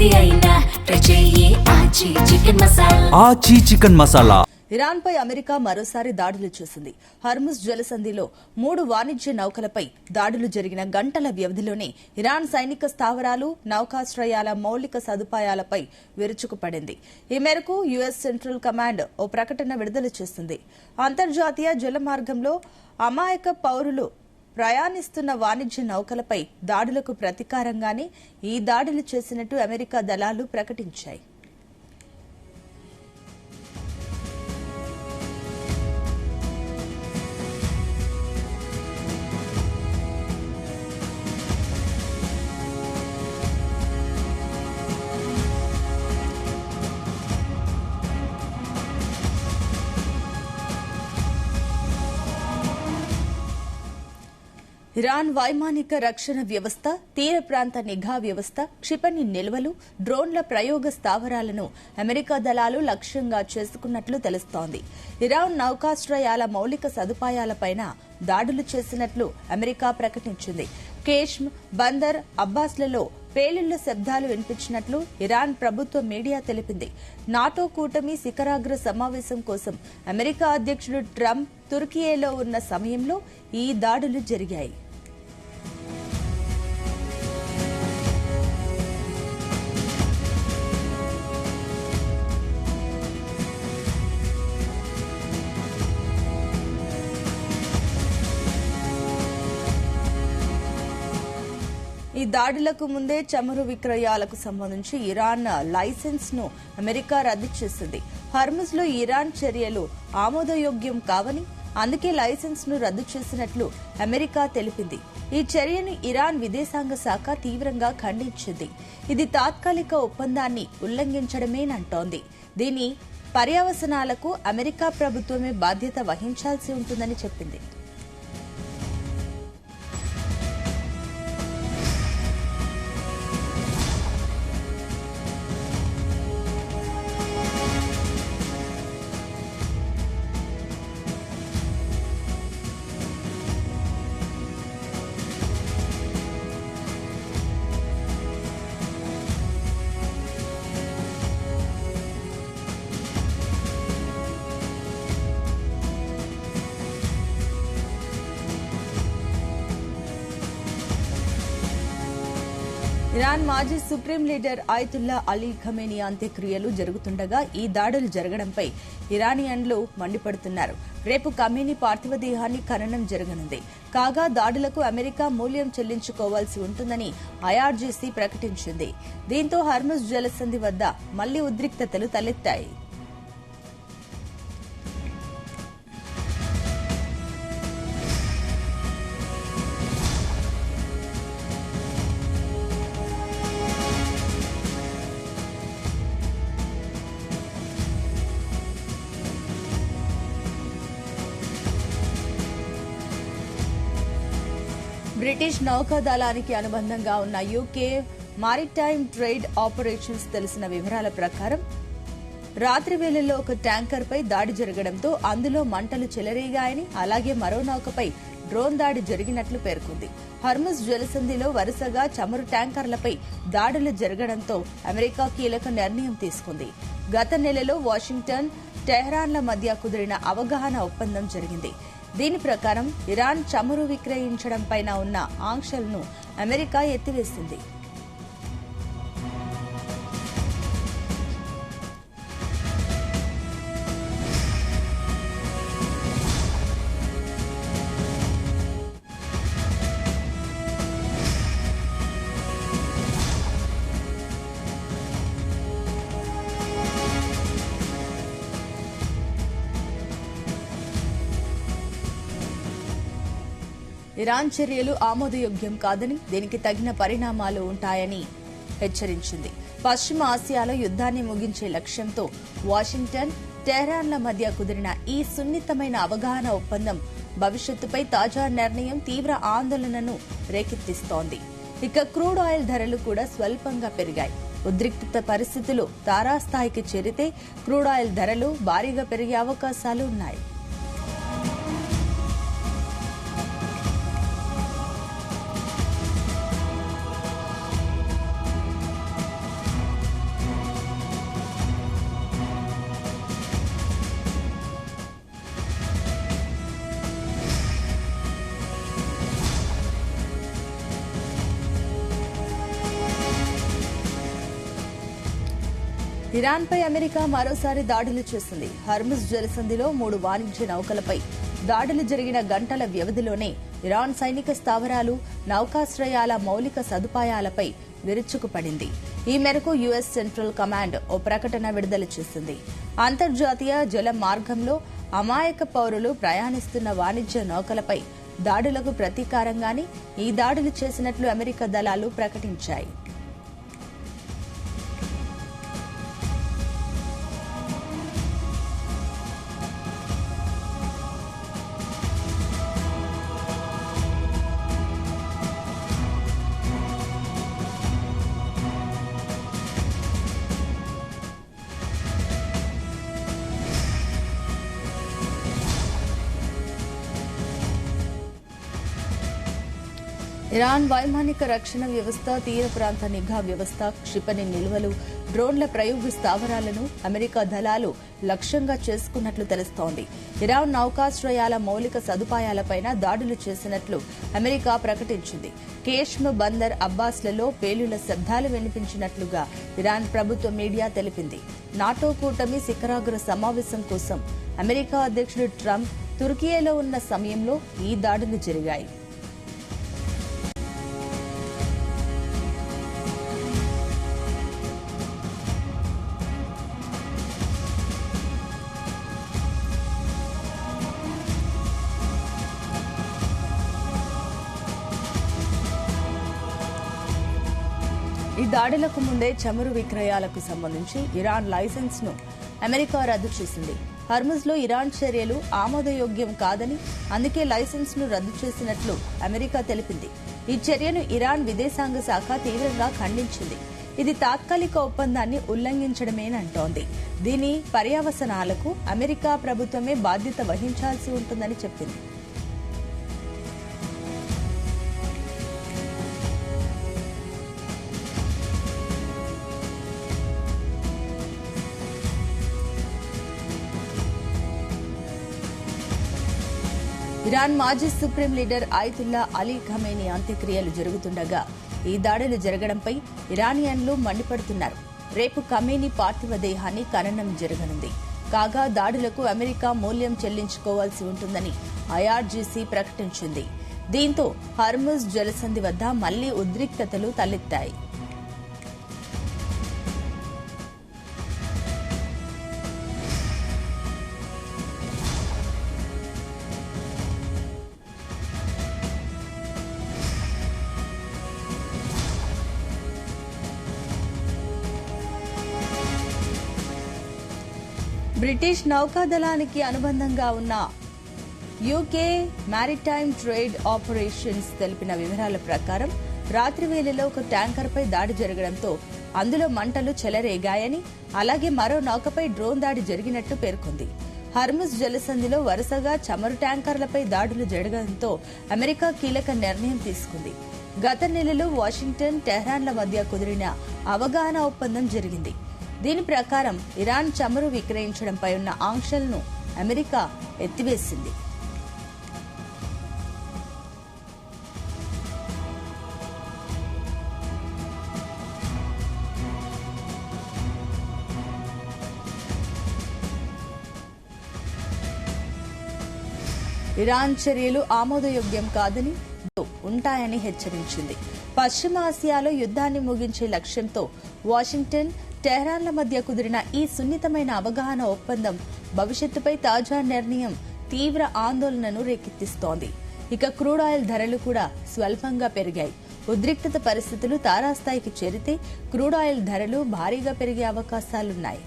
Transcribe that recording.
ఏది అయినా ట్రై చెయ్యి ఆచి చికెన్ మసాలా. ఆచి చికెన్ మసాలా. ఇరాన్పై అమెరికా మరోసారి దాడులు చేసింది. హర్ముజ్ జలసంధిలో 3 వాణిజ్య నౌకలపై దాడులు జరిగిన గంటల వ్యవధిలోనే ఇరాన్ సైనిక స్థావరాలు, నౌకాశ్రయాల మౌలిక సదుపాయాలపై విరుచుకుపడింది. ఈ మేరకు యుఎస్ సెంట్రల్ కమాండ్ ఓ ప్రకటన విడుదల చేసింది. అంతర్జాతీయ జలమార్గంలో అమాయక పౌరులు ప్రయాణిస్తున్న వాణిజ్య నౌకలపై దాడులకు ప్రతీకారంగానే ఈ దాడులు చేసినట్టు అమెరికా దళాలు ప్రకటించాయి. ఇరాన్ వైమానిక రక్షణ వ్యవస్థ, తీర ప్రాంత నిఘా వ్యవస్థ, క్షిపణి నిల్వలు, డ్రోన్ల ప్రయోగ స్థావరాలను అమెరికా దళాలు లక్ష్యంగా చేసుకున్నట్లు తెలుస్తోంది. ఇరాన్ నౌకాశ్రయాల మౌలిక సదుపాయాలపైన దాడులు చేసినట్లు అమెరికా ప్రకటించింది. కేష్మ్, బందర్ అబ్బాస్లలో పేలుళ్ల శబ్దాలు వినిపించినట్లు ఇరాన్ ప్రభుత్వ మీడియా తెలిపింది. నాటో కూటమి శిఖరాగ్ర సమావేశం కోసం అమెరికా అధ్యక్షుడు ట్రంప్ తుర్కియేలో ఉన్న సమయంలో ఈ దాడులు జరిగాయి. ఈ దాడులకు ముందే చమురు విక్రయాలకు సంబంధించి ఇరాన్ లైసెన్స్ ను అమెరికా రద్దు చేసింది. హర్ముజ్ లో ఇరాన్ చర్యలు ఆమోదయోగ్యం కావని, అందుకే లైసెన్స్ ను రద్దు చేసినట్లు అమెరికా తెలిపింది. ఈ చర్యను ఇరాన్ విదేశాంగ శాఖ తీవ్రంగా ఖండించింది. ఇది తాత్కాలిక ఒప్పందాన్ని ఉల్లంఘించడమేనంటోంది. దీని పర్యవసానాలకు అమెరికా ప్రభుత్వమే బాధ్యత వహించాల్సి ఉంటుందని చెప్పింది. ఇరాన్ మాజీ సుప్రీం లీడర్ ఆయతుల్లా అలీ ఖమేనీ అంత్యక్రియలు జరుగుతుండగా ఈ దాడులు జరగడంపై ఇరానియన్లు మండిపడుతున్నారు. రేపు ఖమేనీ పార్థివ దేహాన్ని ఖననం జరగనుంది. కాగా దాడులకు అమెరికా మూల్యం చెల్లించుకోవాల్సి ఉంటుందని ఐఆర్జీసీ ప్రకటించింది. దీంతో హర్ముజ్ జలసంధి వద్ద మళ్లీ ఉద్రిక్తతలు తలెత్తాయి. బ్రిటిష్ నౌకాదళానికి అనుబంధంగా ఉన్న యూకే మారిటైమ్ ట్రేడ్ ఆపరేషన్స్ తెలిసిన వివరాల ప్రకారం రాత్రి వేళల్లో ఒక ట్యాంకర్పై దాడి జరగడంతో అందులో మంటలు చెలరేగాయని, అలాగే మరో నౌకపై డ్రోన్ దాడి జరిగినట్లు పేర్కొంది. హర్ముజ్ జలసంధిలో వరుసగా చమురు ట్యాంకర్లపై దాడులు జరగడంతో అమెరికా కీలక నిర్ణయం తీసుకుంది. గత నెలలో వాషింగ్టన్, టెహ్రాన్ల మధ్య కుదిరిన అవగాహన ఒప్పందం జరిగింది. దీని ప్రకారం ఇరాన్ చమురు విక్రయించడంపై ఉన్న ఆంక్షలను అమెరికా ఎత్తివేసింది. ఇరాన్ చర్యలు ఆమోదయోగ్యం కాదని, దీనికి తగిన పరిణామాలు ఉంటాయని హెచ్చరించింది. పశ్చిమ ఆసియాలో యుద్ధాన్ని ముగించే లక్ష్యంతో వాషింగ్టన్, టెహ్రాన్ల మధ్య కుదిరిన ఈ సున్నితమైన అవగాహన ఒప్పందం భవిష్యత్తుపై తాజా నిర్ణయం తీవ్ర ఆందోళనను రేకెత్తిస్తోంది. ఇక క్రూడ్ ఆయిల్ ధరలు కూడా స్వల్పంగా పెరిగాయి. ఉద్రిక్త పరిస్థితులు తారాస్థాయికి చేరితే క్రూడ్ ఆయిల్ ధరలు భారీగా పెరిగే అవకాశాలు ఉన్నాయి. ఇరాన్ పై అమెరికా మరోసారి దాడులు చేసింది. హర్ముజ్ జలసంధిలో 3 వాణిజ్య నౌకలపై దాడులు జరిగిన గంటల వ్యవధిలోనే ఇరాన్ సైనిక స్థావరాలు, నౌకాశ్రయాల మౌలిక సదుపాయాలపై విరుచుకుపడింది. ఈ మేరకు యుఎస్ సెంట్రల్ కమాండ్ ఓ ప్రకటన విడుదల చేసింది. అంతర్జాతీయ జల మార్గంలో అమాయక పౌరులు ప్రయాణిస్తున్న వాణిజ్య నౌకలపై దాడులకు ప్రతీకారంగానే ఈ దాడులు చేసినట్లు అమెరికా దళాలు ప్రకటించాయి. ఇరాన్ వైమానిక రక్షణ వ్యవస్థ, తీర ప్రాంత నిఘా వ్యవస్థ, క్షిపణి నిల్వలు, డ్రోన్ల ప్రయోగ స్థావరాలను అమెరికా దళాలు లక్ష్యంగా చేసుకున్నట్లు తెలుస్తోంది. ఇరాన్ నౌకాశ్రయాల మౌలిక సదుపాయాలపైన దాడులు చేసినట్లు అమెరికా ప్రకటించింది. కేష్మ్, బందర్ అబ్బాస్లలో పేలుళ్ల శబ్దాలు వినిపించినట్లుగా ఇరాన్ ప్రభుత్వ మీడియా తెలిపింది. నాటో కూటమి శిఖరాగ్ర సమావేశం కోసం అమెరికా అధ్యక్షుడు ట్రంప్ తుర్కియేలో ఉన్న సమయంలో ఈ దాడులు జరిగాయి. ఈ దాడులకు ముందే చమురు విక్రయాలకు సంబంధించి ఇరాన్ లైసెన్స్ ను అమెరికా రద్దు చేసింది. హర్ముజ్ లో ఇరాన్ చర్యలు ఆమోదయోగ్యం కాదని, అందుకే లైసెన్స్ ను రద్దు చేసినట్లు అమెరికా తెలిపింది. ఈ చర్యను ఇరాన్ విదేశాంగ శాఖ తీవ్రంగా ఖండించింది. ఇది తాత్కాలిక ఒప్పందాన్ని ఉల్లంఘించడమేనంటోంది. దీని పర్యవసానాలకు అమెరికా ప్రభుత్వమే బాధ్యత వహించాల్సి ఉంటుందని చెప్పింది. ఇరాన్ మాజీ సుప్రీం లీడర్ ఆయతుల్లా అలీ ఖమేనీ అంత్యక్రియలు జరుగుతుండగా ఈ దాడులు జరగడంపై ఇరానియన్లు మండిపడుతున్నారు. రేపు ఖమేనీ పార్థివ దేహాన్ని ఖననం జరగనుంది. కాగా దాడులకు అమెరికా మూల్యం చెల్లించుకోవాల్సి ఉంటుందని ఐఆర్జీసీ ప్రకటించింది. దీంతో హర్ముజ్ జలసంధి వద్ద మళ్లీ ఉద్రిక్తతలు తలెత్తాయి. బ్రిటిష్ నౌకాదళానికి అనుబంధంగా ఉన్న యూకే మారిటైమ్ ట్రేడ్ ఆపరేషన్స్ తెలిపిన వివరాల ప్రకారం రాత్రి వేళలో ఒక ట్యాంకర్పై దాడి జరగడంతో అందులో మంటలు చెలరేగాయని, అలాగే మరో నౌకపై డ్రోన్ దాడి జరిగినట్టు పేర్కొంది. హర్ముజ్ జలసంధిలో వరుసగా చమురు ట్యాంకర్లపై దాడులు జరగడంతో అమెరికా కీలక నిర్ణయం తీసుకుంది. గత నెలలో వాషింగ్టన్, టెహ్రాన్ల మధ్య కుదిరిన అవగాహన ఒప్పందం జరిగింది. దీని ప్రకారం ఇరాన్ చమురు విక్రయించడంపై ఉన్న ఆంక్షలను అమెరికా ఎత్తివేసింది. ఇరాన్ చర్యలు ఆమోదయోగ్యం కాదని, ఉంటాయని హెచ్చరించింది. పశ్చిమాసియాలో యుద్ధాన్ని ముగించే లక్ష్యంతో వాషింగ్టన్, టెహ్రాన్ల మధ్య కుదిరిన ఈ సున్నితమైన అవగాహన ఒప్పందం భవిష్యత్తుపై తాజా నిర్ణయం తీవ్ర ఆందోళనను రేకెత్తిస్తోంది. ఇక క్రూడ్ ఆయిల్ ధరలు కూడా స్వల్పంగా పెరిగాయి. ఉద్రిక్తత పరిస్థితులు తారాస్థాయికి చేరితే క్రూడ్ ఆయిల్ ధరలు భారీగా పెరిగే అవకాశాలున్నాయి.